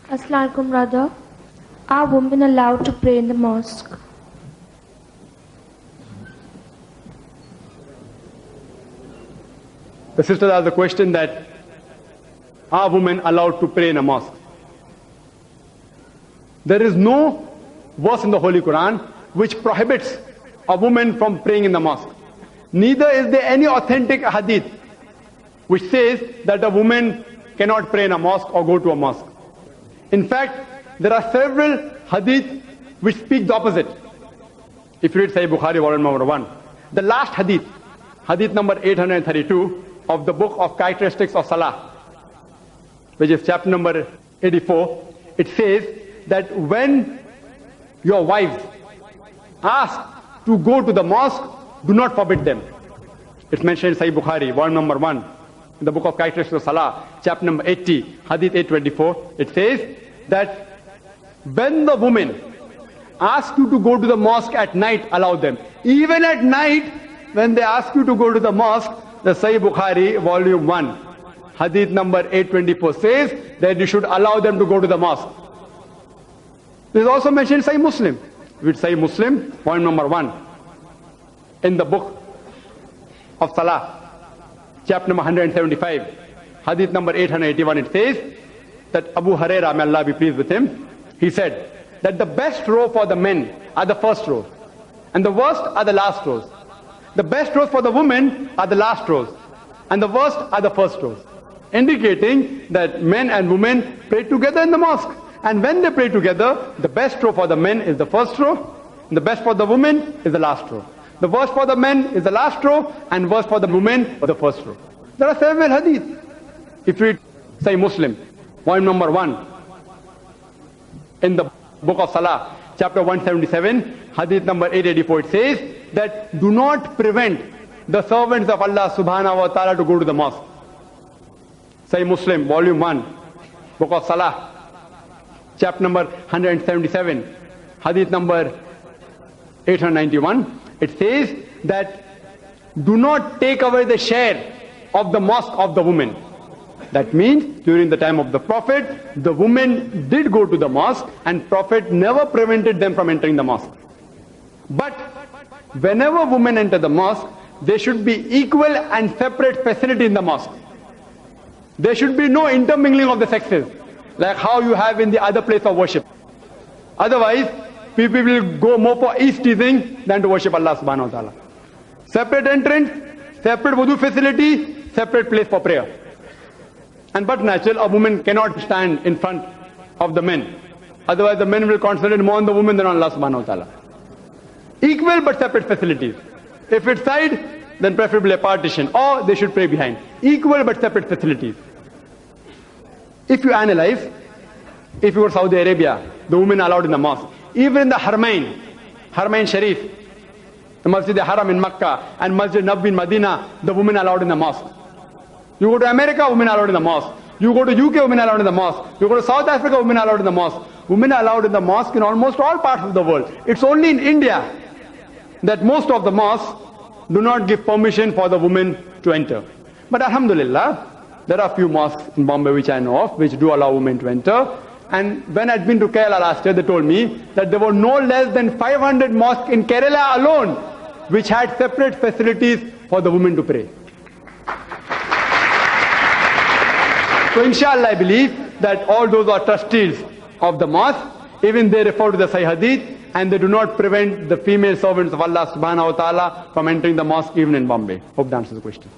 Assalamu alaikum, brother. Are women allowed to pray in the mosque? The sister asked the question that, are women allowed to pray in a mosque? There is no verse in the Holy Quran which prohibits a woman from praying in the mosque. Neither is there any authentic hadith which says that a woman cannot pray in a mosque or go to a mosque. In fact, there are several hadith which speak the opposite. If you read Sahih Bukhari, volume number 1, the last hadith, hadith number 832 of the book of characteristics of Salah, which is chapter number 84, it says that when your wives ask to go to the mosque, do not forbid them. It's mentioned in Sahih Bukhari, volume number 1, in the book of characteristics of Salah, chapter number 80, hadith 824. It says that when the woman asks you to go to the mosque at night, allow them. Even at night, when they ask you to go to the mosque, the Sahih Bukhari, volume 1, hadith number 824 says that you should allow them to go to the mosque. This is also mentioned in Sahih Muslim. With Sahih Muslim, volume number 1, in the book of Salah, chapter number 175, hadith number 881, it says that Abu Hurairah, may Allah be pleased with him, he said that the best row for the men are the first rows, and the worst are the last rows. The best rows for the women are the last rows, and the worst are the first rows, indicating that men and women pray together in the mosque. And when they pray together, the best row for the men is the first row, and the best for the women is the last row. The worst for the men is the last row, and worst for the women is the first row. There are several hadith. If you read Sahih Muslim, volume number 1, in the book of Salah, chapter 177, hadith number 884, it says that do not prevent the servants of Allah subhanahu wa ta'ala to go to the mosque. Sahih Muslim, volume 1, book of Salah, chapter number 177, hadith number 891, it says that do not take away the share of the mosque of the women. That means during the time of the Prophet, the women did go to the mosque and Prophet never prevented them from entering the mosque. But whenever women enter the mosque, there should be equal and separate facility in the mosque. There should be no intermingling of the sexes, like how you have in the other place of worship. Otherwise, people will go more for East-teasing than to worship Allah subhanahu wa ta'ala. Separate entrance, separate wudu facility, separate place for prayer. And but natural, a woman cannot stand in front of the men. Otherwise, the men will concentrate more on the women than on Allah subhanahu wa ta'ala. Equal but separate facilities. If it's side, then preferably a partition, or they should pray behind. Equal but separate facilities. If you analyze, if you go to Saudi Arabia, the women are allowed in the mosque. Even in the Harmain Sharif, the Masjid al-Haram in Makkah and Masjid Nabawi in Medina, the women are allowed in the mosque. You go to America, women are allowed in the mosque. You go to UK, women are allowed in the mosque. You go to South Africa, women are allowed in the mosque. Women are allowed in the mosque in almost all parts of the world. It's only in India that most of the mosques do not give permission for the women to enter. But alhamdulillah, there are few mosques in Bombay which I know of, which do allow women to enter. And when I'd been to Kerala last year, they told me that there were no less than 500 mosques in Kerala alone, which had separate facilities for the women to pray. So inshallah, I believe that all those are trustees of the mosque, even they refer to the Sahih Hadith, and they do not prevent the female servants of Allah subhanahu wa ta'ala from entering the mosque even in Bombay. Hope that answers the question.